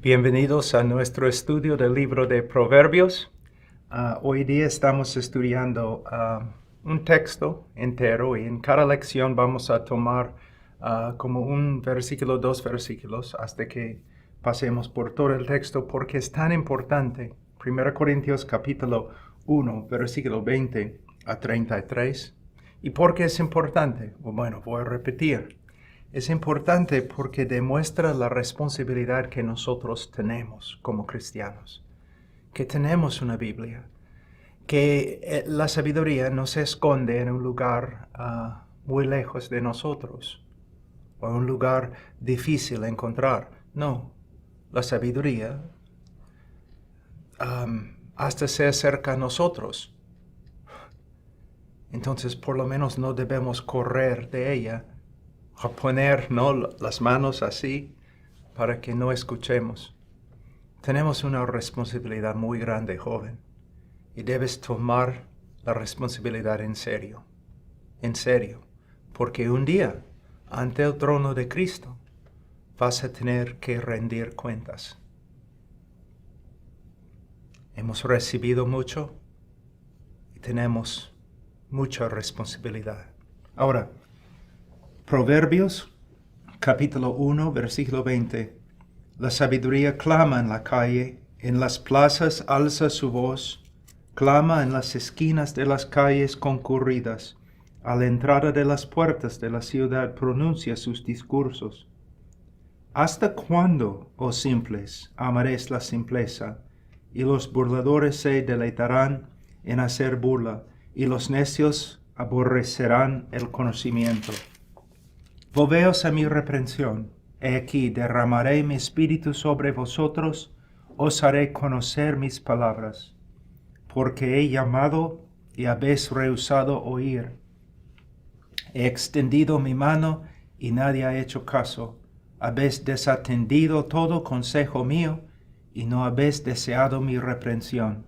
Bienvenidos a nuestro estudio del libro de Proverbios. Hoy día estamos estudiando un texto entero y en cada lección vamos a tomar como un versículo, dos versículos, hasta que pasemos por todo el texto porque es tan importante. 1 Corintios capítulo 1, versículo 20 a 33. ¿Y por qué es importante? Bueno, voy a repetir. Es importante porque demuestra la responsabilidad que nosotros tenemos como cristianos, que tenemos una Biblia, que la sabiduría no se esconde en un lugar muy lejos de nosotros o en un lugar difícil de encontrar. No, la sabiduría hasta se acerca a nosotros. Entonces, por lo menos no debemos correr de ella, a poner las manos así para que no escuchemos. Tenemos una responsabilidad muy grande, joven, y debes tomar la responsabilidad en serio, porque un día, ante el trono de Cristo, vas a tener que rendir cuentas. Hemos recibido mucho y tenemos mucha responsabilidad. Ahora, Proverbios, capítulo 1, versículo 20. La sabiduría clama en la calle, en las plazas alza su voz, clama en las esquinas de las calles concurridas, a la entrada de las puertas de la ciudad pronuncia sus discursos. ¿Hasta cuándo, oh simples, amaréis la simpleza? Y los burladores se deleitarán en hacer burla, y los necios aborrecerán el conocimiento. Volveos a mi reprensión. He aquí, derramaré mi espíritu sobre vosotros, os haré conocer mis palabras. Porque he llamado y habéis rehusado oír. He extendido mi mano y nadie ha hecho caso. Habéis desatendido todo consejo mío y no habéis deseado mi reprensión.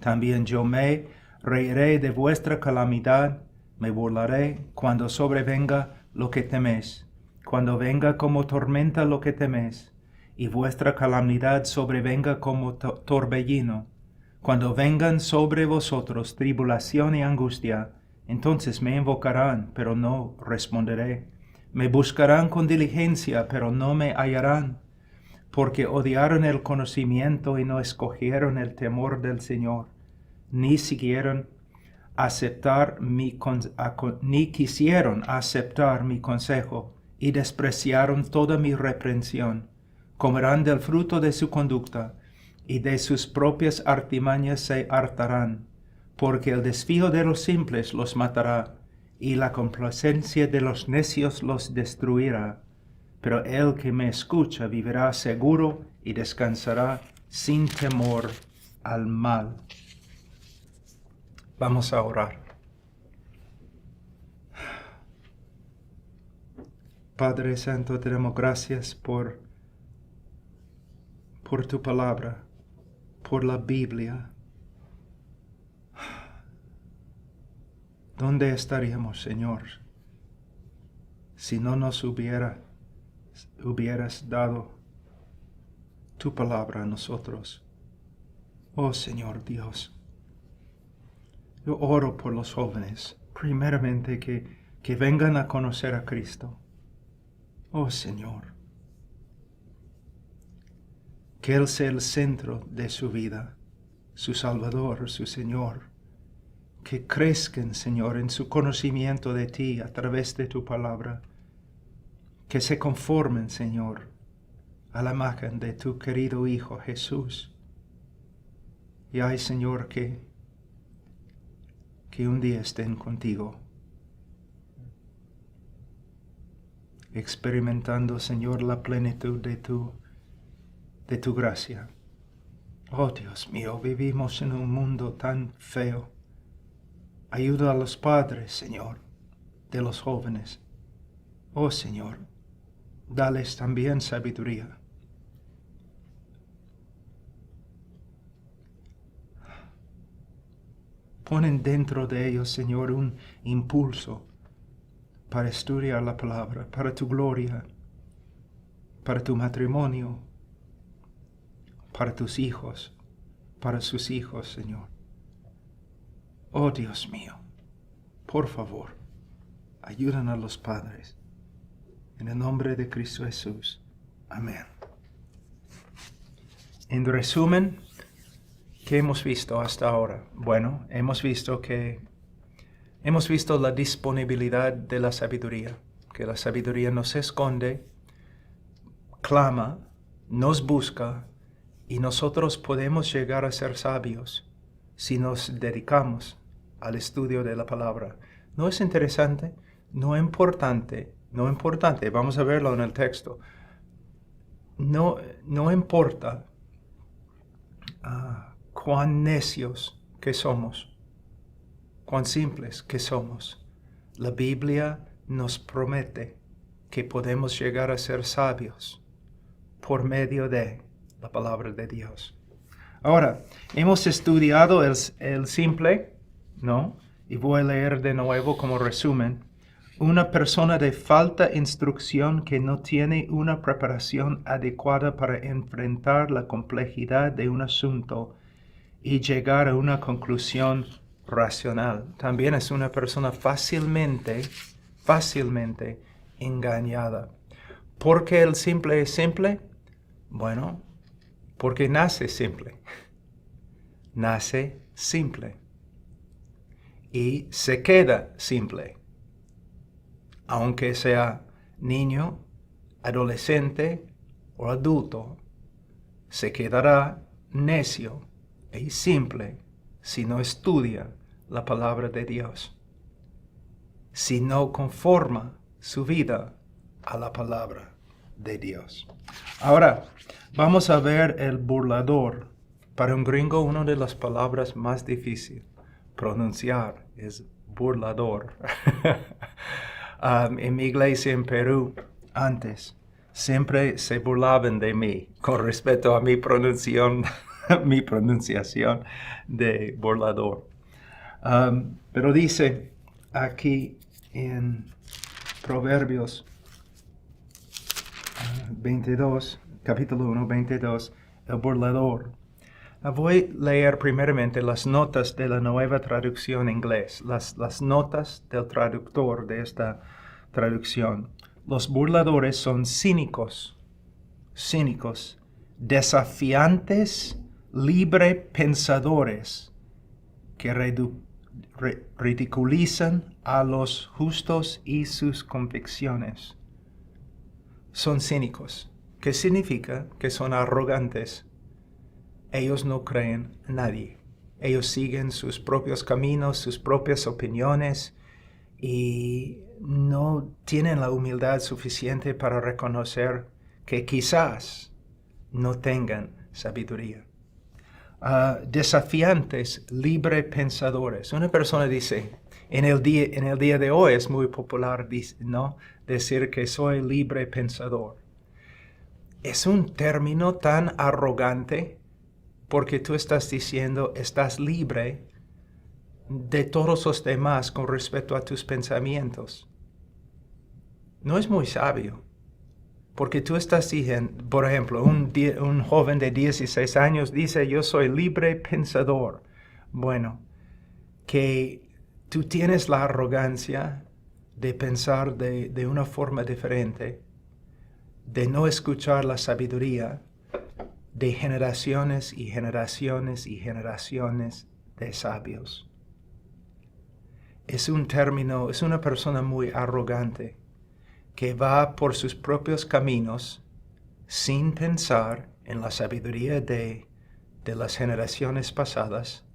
También yo me reiré de vuestra calamidad, me burlaré cuando sobrevenga lo que teméis, cuando venga como tormenta lo que teméis, y vuestra calamidad sobrevenga como torbellino, cuando vengan sobre vosotros tribulación y angustia, entonces me invocarán, pero no responderé. Me buscarán con diligencia, pero no me hallarán, porque odiaron el conocimiento y no escogieron el temor del Señor, ni quisieron aceptar mi consejo, y despreciaron toda mi reprensión. Comerán del fruto de su conducta, y de sus propias artimañas se hartarán, porque el desvío de los simples los matará, y la complacencia de los necios los destruirá. Pero el que me escucha vivirá seguro y descansará sin temor al mal. Vamos a orar. Padre Santo, te damos gracias por tu palabra, por la Biblia. ¿Dónde estaríamos, Señor, si no nos hubieras dado tu palabra a nosotros? Oh Señor Dios, yo oro por los jóvenes, primeramente que vengan a conocer a Cristo. Oh Señor, que Él sea el centro de su vida, su Salvador, su Señor. Que crezcan, Señor, en su conocimiento de ti a través de tu palabra. Que se conformen, Señor, a la imagen de tu querido Hijo Jesús. Y ay, Señor, que un día estén contigo, experimentando, Señor, la plenitud de tu gracia. Oh, Dios mío, vivimos en un mundo tan feo. Ayuda a los padres, Señor, de los jóvenes. Oh, Señor, dales también sabiduría. Ponen dentro de ellos, Señor, un impulso para estudiar la palabra, para tu gloria, para tu matrimonio, para tus hijos, para sus hijos, Señor. Oh Dios mío, por favor, ayudan a los padres. En el nombre de Cristo Jesús. Amén. En resumen, ¿qué hemos visto hasta ahora? Bueno, hemos visto la disponibilidad de la sabiduría, que la sabiduría nos esconde, clama, nos busca, y nosotros podemos llegar a ser sabios si nos dedicamos al estudio de la palabra. ¿No es interesante? No importante, vamos a verlo en el texto. No importa cuán necios que somos, cuán simples que somos. La Biblia nos promete que podemos llegar a ser sabios por medio de la palabra de Dios. Ahora, hemos estudiado el simple, ¿no? Y voy a leer de nuevo como resumen. Una persona de falta instrucción que no tiene una preparación adecuada para enfrentar la complejidad de un asunto y llegar a una conclusión racional. También es una persona fácilmente engañada. ¿Por qué el simple es simple? Bueno, porque nace simple. Nace simple. Y se queda simple. Aunque sea niño, adolescente o adulto, se quedará necio y simple si no estudia la palabra de Dios, si no conforma su vida a la palabra de Dios. Ahora, vamos a ver el burlador. Para un gringo, una de las palabras más difíciles pronunciar es burlador. En mi iglesia en Perú, antes, siempre se burlaban de mí con respecto a mi pronunciación de burlador. Pero dice aquí en Proverbios 22, capítulo 1, 22, el burlador. Voy a leer primeramente las notas de la nueva traducción en inglés, las notas del traductor de esta traducción. Los burladores son cínicos, desafiantes, libre pensadores, que ridiculizan a los justos y sus convicciones. Son cínicos. ¿Qué significa? Que son arrogantes. Ellos no creen en nadie. Ellos siguen sus propios caminos, sus propias opiniones y no tienen la humildad suficiente para reconocer que quizás no tengan sabiduría. Desafiantes, libre pensadores. Una persona dice, en el día de hoy es muy popular, ¿no?, decir que soy libre pensador. Es un término tan arrogante porque tú estás diciendo, estás libre de todos los demás con respecto a tus pensamientos. No es muy sabio, porque tú estás diciendo, por ejemplo, un joven de 16 años dice, yo soy libre pensador. Bueno, que tú tienes la arrogancia de pensar de una forma diferente, de no escuchar la sabiduría de generaciones y generaciones y generaciones de sabios. Es una persona muy arrogante que va por sus propios caminos sin pensar en la sabiduría de las generaciones pasadas.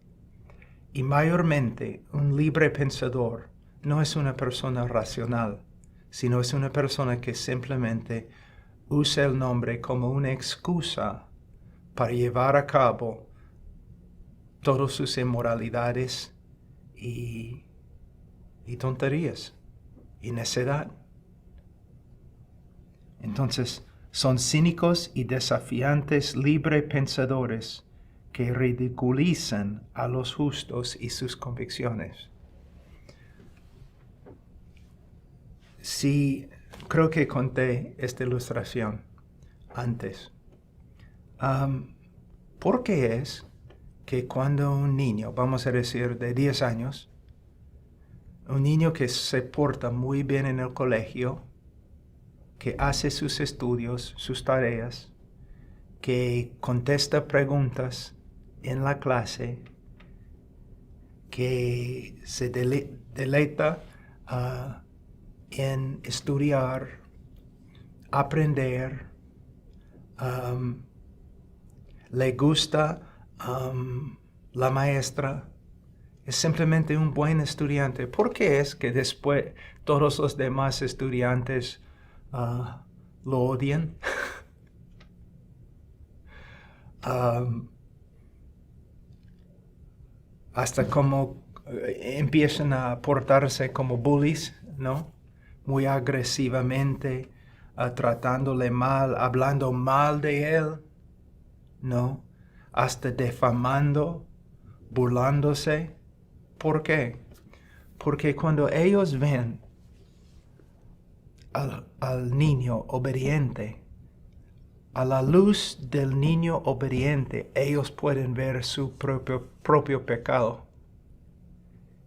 Y mayormente un libre pensador no es una persona racional, sino es una persona que simplemente usa el nombre como una excusa para llevar a cabo todas sus inmoralidades y tonterías y necedad. Entonces, son cínicos y desafiantes libre pensadores que ridiculizan a los justos y sus convicciones. Sí, creo que conté esta ilustración antes. ¿Por qué es que cuando un niño, vamos a decir de 10 años, un niño que se porta muy bien en el colegio, que hace sus estudios, sus tareas, que contesta preguntas en la clase, que se deleita en estudiar, aprender, le gusta la maestra, es simplemente un buen estudiante? ¿Por qué es que después todos los demás estudiantes lo odian? Hasta como empiezan a portarse como bullies, ¿no? Muy agresivamente, tratándole mal, hablando mal de él, ¿no? Hasta difamando, burlándose. ¿Por qué? Porque cuando ellos ven al niño obediente, a la luz del niño obediente, ellos pueden ver su propio pecado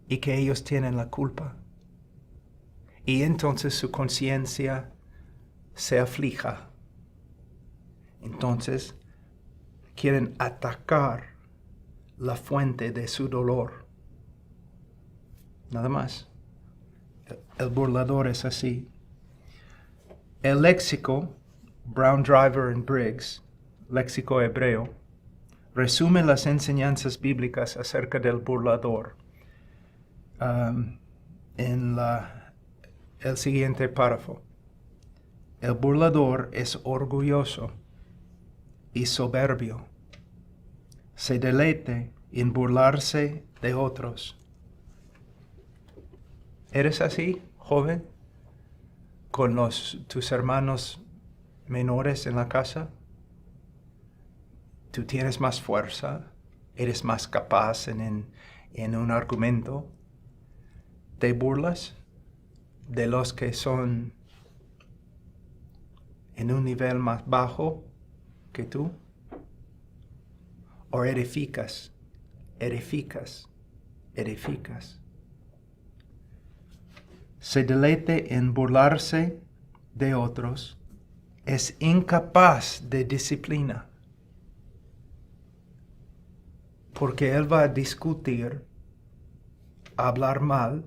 y que ellos tienen la culpa. Y entonces su conciencia se aflija. Entonces quieren atacar la fuente de su dolor. Nada más. El burlador es así. El léxico Brown, Driver and Briggs, léxico hebreo, resume las enseñanzas bíblicas acerca del burlador en el siguiente párrafo. El burlador es orgulloso y soberbio. Se deleita en burlarse de otros. ¿Eres así, joven, con tus hermanos menores en la casa? Tú tienes más fuerza, eres más capaz en un argumento. ¿Te burlas de los que son en un nivel más bajo que tú? ¿O edificas? Se deleita en burlarse de otros, es incapaz de disciplina, porque él va a discutir, a hablar mal,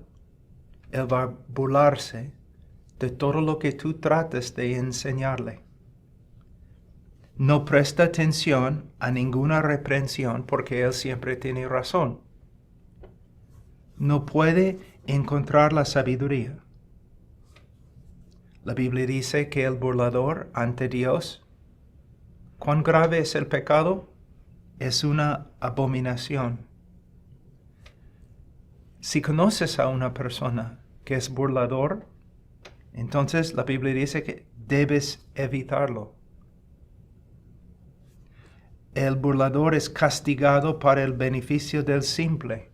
él va a burlarse de todo lo que tú tratas de enseñarle. No presta atención a ninguna reprensión porque él siempre tiene razón. No puede encontrar la sabiduría. La Biblia dice que el burlador ante Dios, ¿cuán grave es el pecado? Es una abominación. Si conoces a una persona que es burlador, entonces la Biblia dice que debes evitarlo. El burlador es castigado para el beneficio del simple.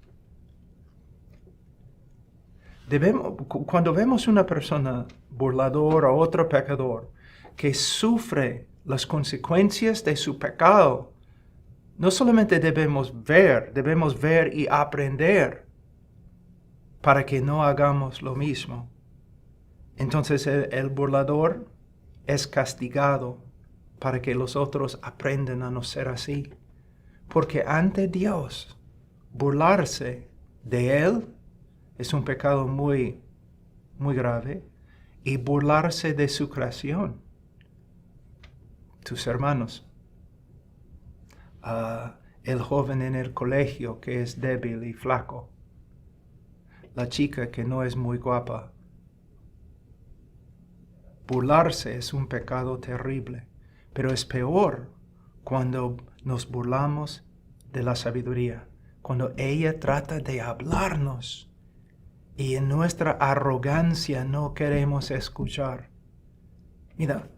Cuando vemos una persona burlador o otro pecador que sufre las consecuencias de su pecado, no solamente debemos ver y aprender para que no hagamos lo mismo. Entonces el burlador es castigado para que los otros aprendan a no ser así. Porque ante Dios, burlarse de Él es un pecado muy, muy grave. Y burlarse de su creación, tus hermanos, el joven en el colegio que es débil y flaco, la chica que no es muy guapa. Burlarse es un pecado terrible, pero es peor cuando nos burlamos de la sabiduría, cuando ella trata de hablarnos y en nuestra arrogancia no queremos escuchar. Mira,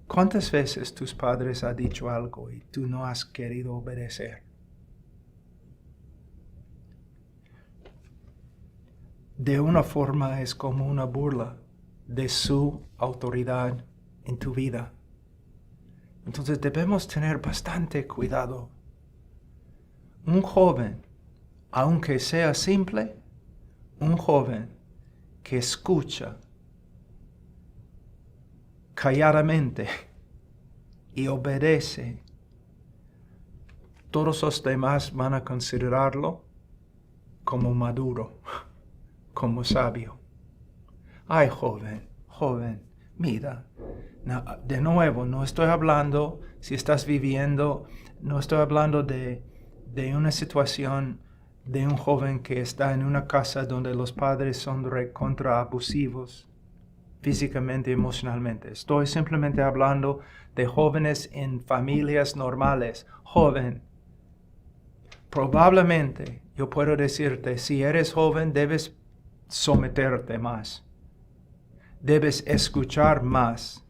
¿cuántas veces tus padres han dicho algo y tú no has querido obedecer? De una forma es como una burla de su autoridad en tu vida. Entonces debemos tener bastante cuidado. Un joven, aunque sea simple, un joven que escucha calladamente y obedece, todos los demás van a considerarlo como maduro, como sabio. Ay, joven, mira. No, de nuevo, no estoy hablando, si estás viviendo, no estoy hablando de una situación de un joven que está en una casa donde los padres son recontra abusivos físicamente y emocionalmente. Estoy simplemente hablando de jóvenes en familias normales. Joven, probablemente yo puedo decirte, si eres joven, debes someterte más. Debes escuchar más.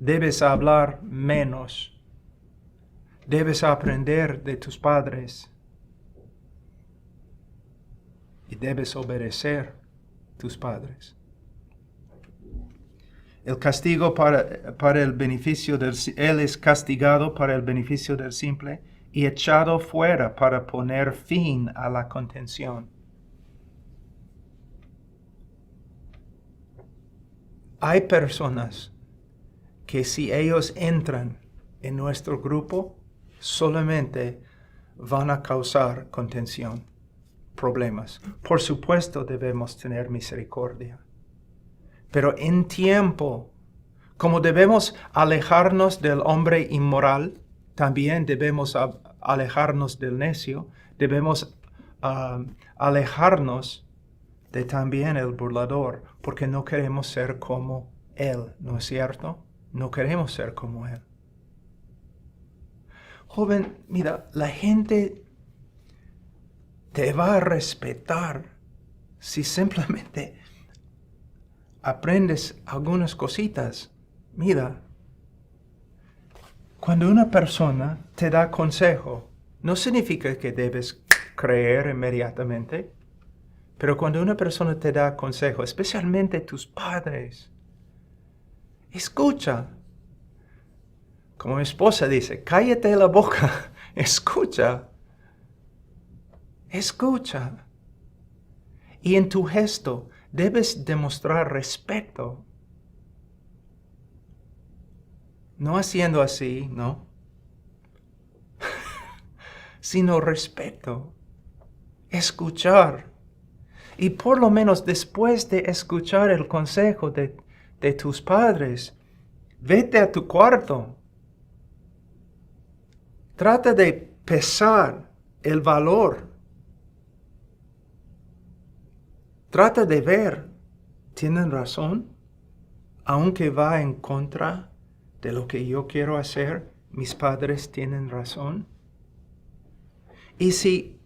Debes hablar menos. Debes aprender de tus padres. Y debes obedecer a tus padres. El castigo para el beneficio él es castigado para el beneficio del simple y echado fuera para poner fin a la contención. Hay personas que si ellos entran en nuestro grupo, solamente van a causar contención, problemas. Por supuesto debemos tener misericordia. Pero en tiempo, como debemos alejarnos del hombre inmoral, también debemos alejarnos del necio, debemos alejarnos de también el burlador, porque no queremos ser como él, ¿no es cierto? No queremos ser como él. Joven, mira, la gente te va a respetar si simplemente aprendes algunas cositas. Mira, cuando una persona te da consejo, no significa que debes creer inmediatamente, pero cuando una persona te da consejo, especialmente tus padres, escucha. Como mi esposa dice, cállate la boca, escucha. Escucha. Y en tu gesto debes demostrar respeto. No haciendo así, ¿no? Sino respeto. Escuchar. Y por lo menos después de escuchar el consejo de tus padres, vete a tu cuarto. Trata de pesar el valor. Trata de ver, ¿tienen razón? Aunque va en contra de lo que yo quiero hacer, mis padres tienen razón. Y si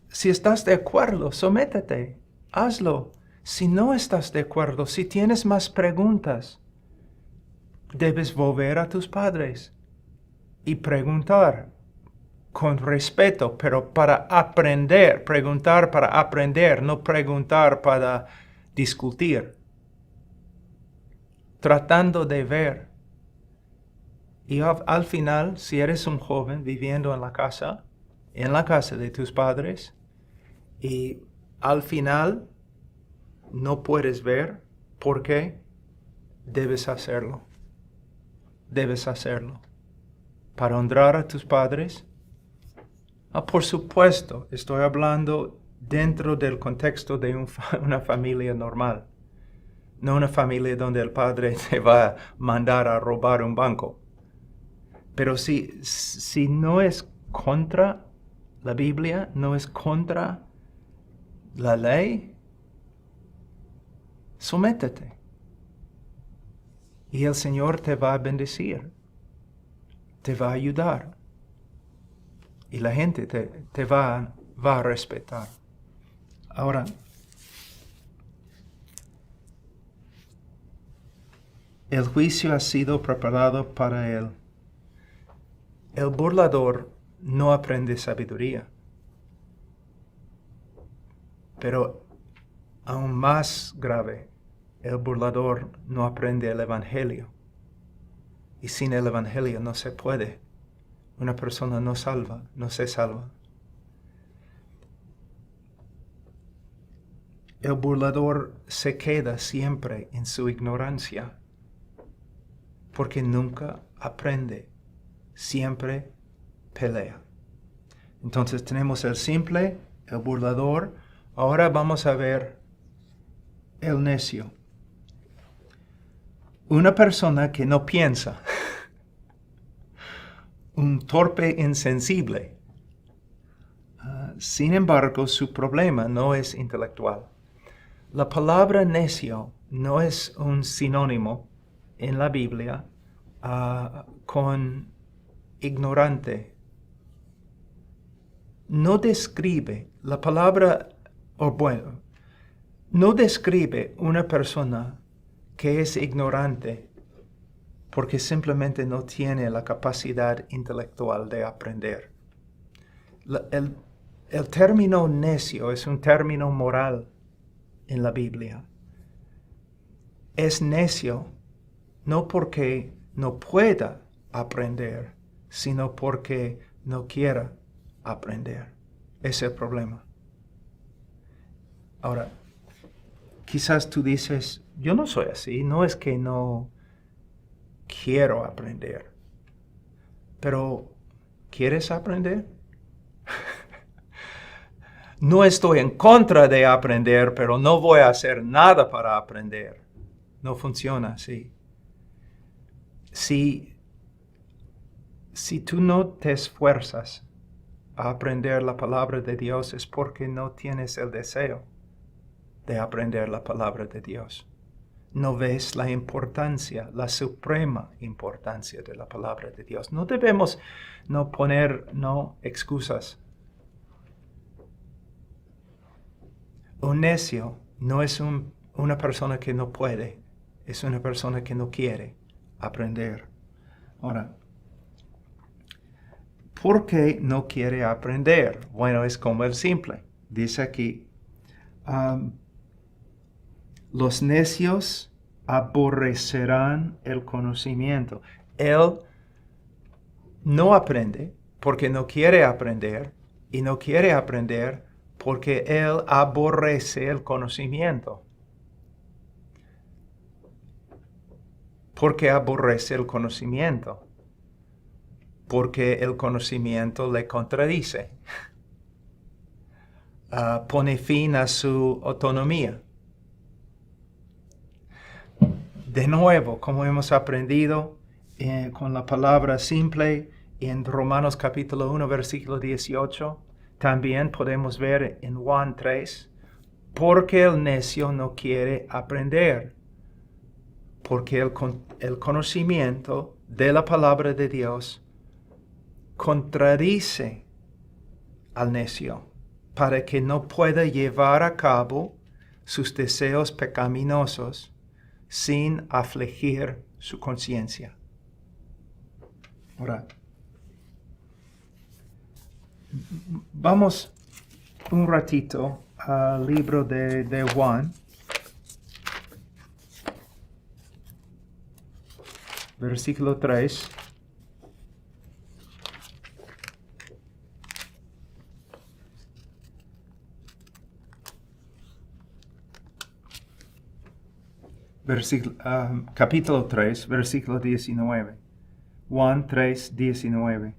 estás de acuerdo, sométete, hazlo. Si no estás de acuerdo, si tienes más preguntas, debes volver a tus padres y preguntar con respeto, pero para aprender, preguntar para aprender, no preguntar para discutir. Tratando de ver. Y al final, si eres un joven viviendo en la casa de tus padres, y al final no puedes ver por qué, debes hacerlo. Debes hacerlo. Para honrar a tus padres. Por supuesto, estoy hablando dentro del contexto de una familia normal. No una familia donde el padre te va a mandar a robar un banco. Pero si no es contra la Biblia, no es contra la ley, sométete. Y el Señor te va a bendecir, te va a ayudar. Y la gente te va a respetar. Ahora, el juicio ha sido preparado para él. El burlador no aprende sabiduría. Pero aún más grave, El burlador no aprende el Evangelio. Y sin el Evangelio no se puede. Una persona no se salva. El burlador se queda siempre en su ignorancia, porque nunca aprende, siempre pelea. Entonces tenemos el simple, el burlador. Ahora vamos a ver el necio. Una persona que no piensa, un torpe insensible. Sin embargo, su problema no es intelectual. La palabra necio no es un sinónimo en la Biblia con ignorante. No describe la palabra, no describe una persona que es ignorante porque simplemente no tiene la capacidad intelectual de aprender. El término necio es un término moral en la Biblia. Es necio no porque no pueda aprender, sino porque no quiera aprender. Ese es el problema. Ahora, quizás tú dices, yo no soy así, no es que no quiero aprender, pero ¿quieres aprender? No estoy en contra de aprender, pero no voy a hacer nada para aprender. No funciona así. Si tú no te esfuerzas a aprender la palabra de Dios, es porque no tienes el deseo de aprender la palabra de Dios. No ves la importancia, la suprema importancia de la palabra de Dios. No debemos poner excusas. Un necio no es una persona que no puede, es una persona que no quiere aprender. Ahora, ¿por qué no quiere aprender? Bueno, es como el simple. Dice aquí, los necios aborrecerán el conocimiento. Él no aprende porque no quiere aprender y no quiere aprender porque él aborrece el conocimiento. ¿Por qué aborrece el conocimiento? Porque el conocimiento le contradice. Pone fin a su autonomía. De nuevo, como hemos aprendido con la palabra simple en Romanos capítulo 1, versículo 18, también podemos ver en Juan 3, porque el necio no quiere aprender, porque el conocimiento de la palabra de Dios contradice al necio para que no pueda llevar a cabo sus deseos pecaminosos sin afligir su conciencia. Ahora, vamos un ratito al libro de Juan, versículo 3. Capítulo 3, versículo 19. Juan 3, 19.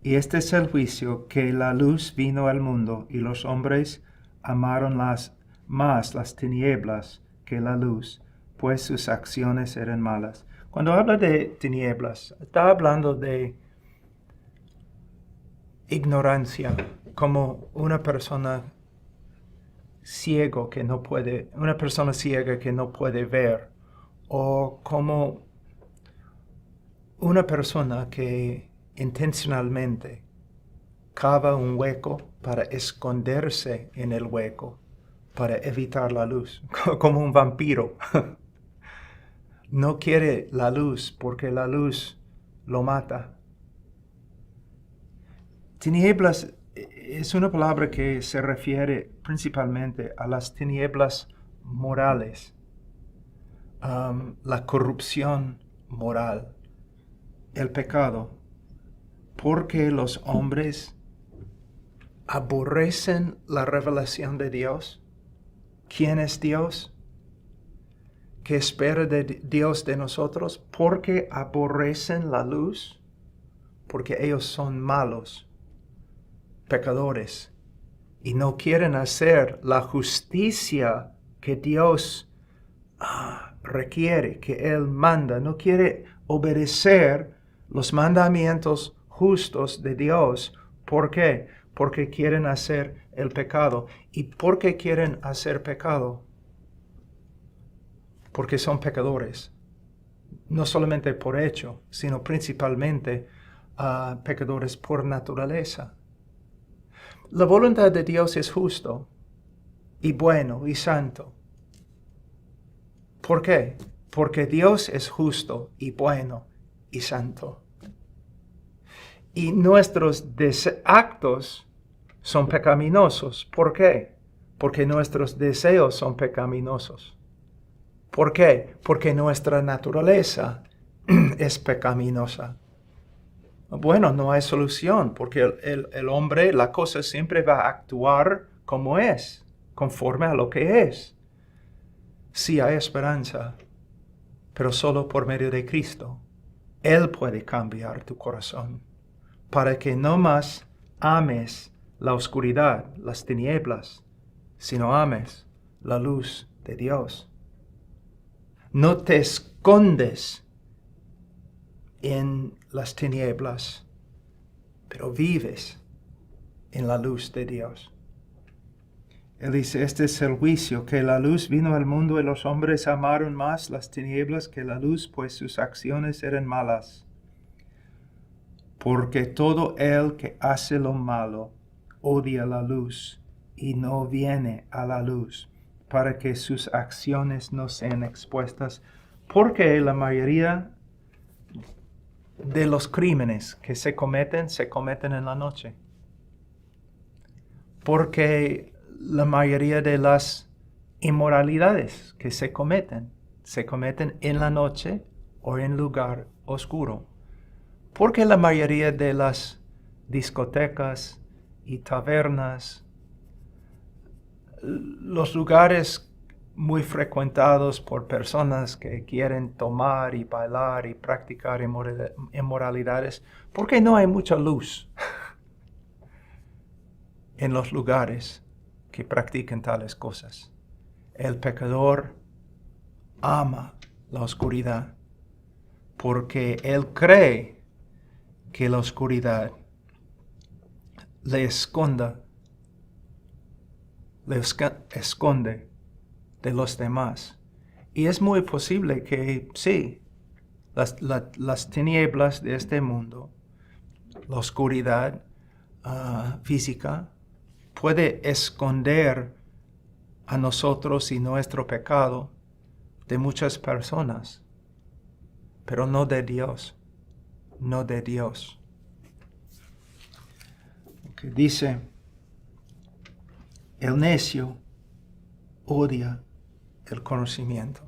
Y este es el juicio, que la luz vino al mundo, y los hombres amaron más las tinieblas que la luz, pues sus acciones eran malas. Cuando habla de tinieblas, está hablando de ignorancia, como una persona ciega que no puede ver, o como una persona que intencionalmente cava un hueco para esconderse en el hueco, para evitar la luz, como un vampiro. No quiere la luz porque la luz lo mata. Tinieblas es una palabra que se refiere principalmente a las tinieblas morales, la corrupción moral, el pecado, porque los hombres aborrecen la revelación de Dios. ¿Quién es Dios? ¿Qué espera de Dios de nosotros? Porque aborrecen la luz, porque ellos son malos, pecadores, y no quieren hacer la justicia que Dios requiere, que Él manda. No quiere obedecer los mandamientos justos de Dios. ¿Por qué? Porque quieren hacer el pecado. ¿Y por qué quieren hacer pecado? Porque son pecadores. No solamente por hecho, sino principalmente pecadores por naturaleza. La voluntad de Dios es justo y bueno y santo. ¿Por qué? Porque Dios es justo y bueno y santo. Y nuestros actos son pecaminosos. ¿Por qué? Porque nuestros deseos son pecaminosos. ¿Por qué? Porque nuestra naturaleza es pecaminosa. Bueno, no hay solución, porque el hombre, la cosa siempre va a actuar como es, conforme a lo que es. Sí hay esperanza, pero solo por medio de Cristo. Él puede cambiar tu corazón para que no más ames la oscuridad, las tinieblas, sino ames la luz de Dios. No te escondes en las tinieblas, pero vives en la luz de Dios. Él dice, este es el juicio, que la luz vino al mundo y los hombres amaron más las tinieblas que la luz, pues sus acciones eran malas. Porque todo el que hace lo malo odia la luz y no viene a la luz, para que sus acciones no sean expuestas. Porque la mayoría de los crímenes que se cometen en la noche. Porque la mayoría de las inmoralidades que se cometen en la noche o en lugar oscuro. Porque la mayoría de las discotecas y tabernas, los lugares muy frecuentados por personas que quieren tomar y bailar y practicar inmoralidades, porque no hay mucha luz en los lugares que practican tales cosas. El pecador ama la oscuridad porque él cree que la oscuridad le esconde de los demás. Y es muy posible que sí, las tinieblas de este mundo, la oscuridad física, puede esconder a nosotros y nuestro pecado de muchas personas, pero no de Dios, no de Dios. Que dice, el necio odia el conocimiento.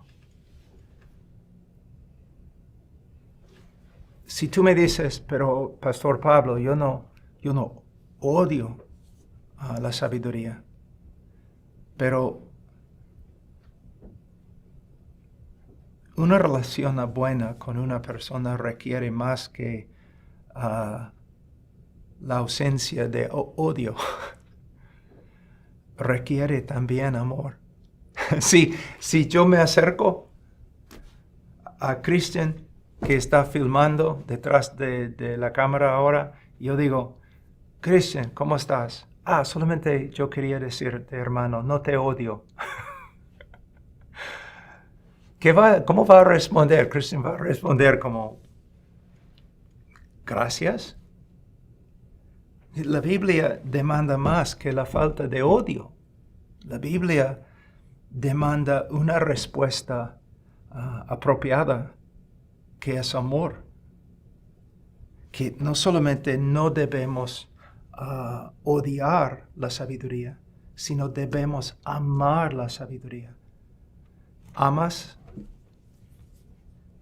Si tú me dices, pero Pastor Pablo, yo no odio la sabiduría, pero una relación buena con una persona requiere más que la ausencia de odio. Requiere también amor. Si yo me acerco a Christian, que está filmando detrás de la cámara ahora, yo digo, Christian, ¿cómo estás? Solamente yo quería decirte, hermano, no te odio. ¿Cómo va a responder? Christian va a responder como, gracias. La Biblia demanda más que la falta de odio. La Biblia demanda una respuesta apropiada, que es amor. Que no solamente no debemos odiar la sabiduría, sino debemos amar la sabiduría. ¿Amas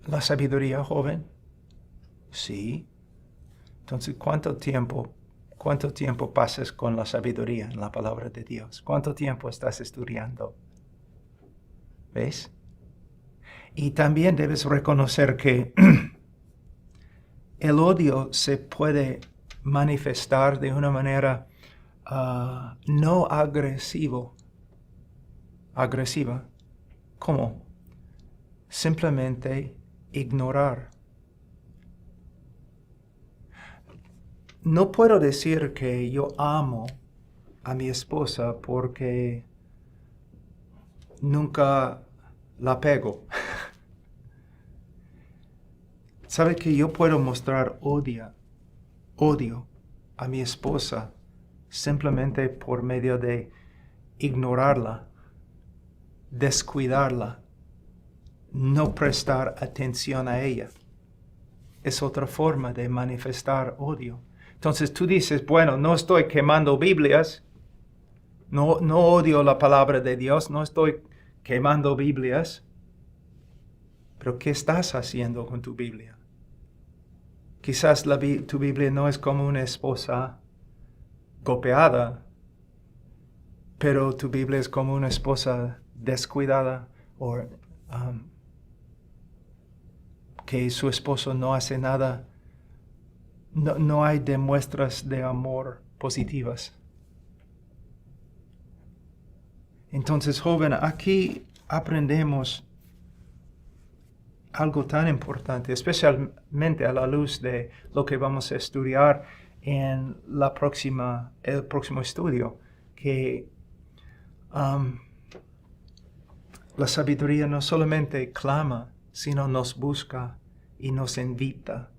la sabiduría, joven? Sí. Entonces, ¿cuánto tiempo pasas con la sabiduría en la palabra de Dios? ¿Cuánto tiempo estás estudiando? ¿Ves? Y también debes reconocer que el odio se puede manifestar de una manera no agresiva. ¿Cómo? Simplemente ignorar. No puedo decir que yo amo a mi esposa porque nunca la pego. ¿Sabe que yo puedo mostrar odio a mi esposa simplemente por medio de ignorarla, descuidarla, no prestar atención a ella? Es otra forma de manifestar odio. Entonces tú dices, bueno, no estoy quemando Biblias, no odio la palabra de Dios, no estoy quemando Biblias, pero ¿qué estás haciendo con tu Biblia? Quizás tu Biblia no es como una esposa golpeada, pero tu Biblia es como una esposa descuidada o que su esposo no hace nada. No hay demuestras de amor positivas. Entonces, joven, aquí aprendemos algo tan importante, especialmente a la luz de lo que vamos a estudiar en el próximo estudio, que la sabiduría no solamente clama, sino nos busca y nos invita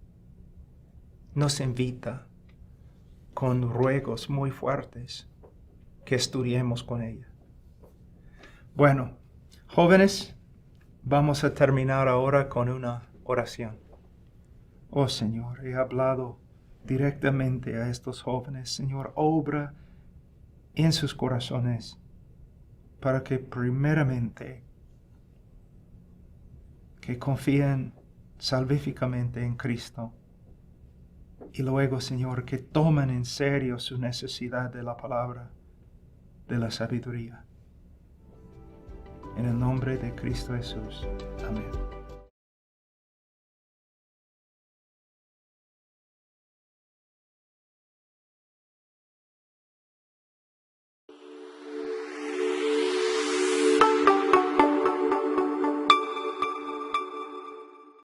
con ruegos muy fuertes que estudiemos con ella. Bueno, jóvenes, vamos a terminar ahora con una oración. Oh Señor, he hablado directamente a estos jóvenes. Señor, obra en sus corazones para que primeramente que confíen salvíficamente en Cristo. Y luego, Señor, que tomen en serio su necesidad de la palabra, de la sabiduría. En el nombre de Cristo Jesús. Amén.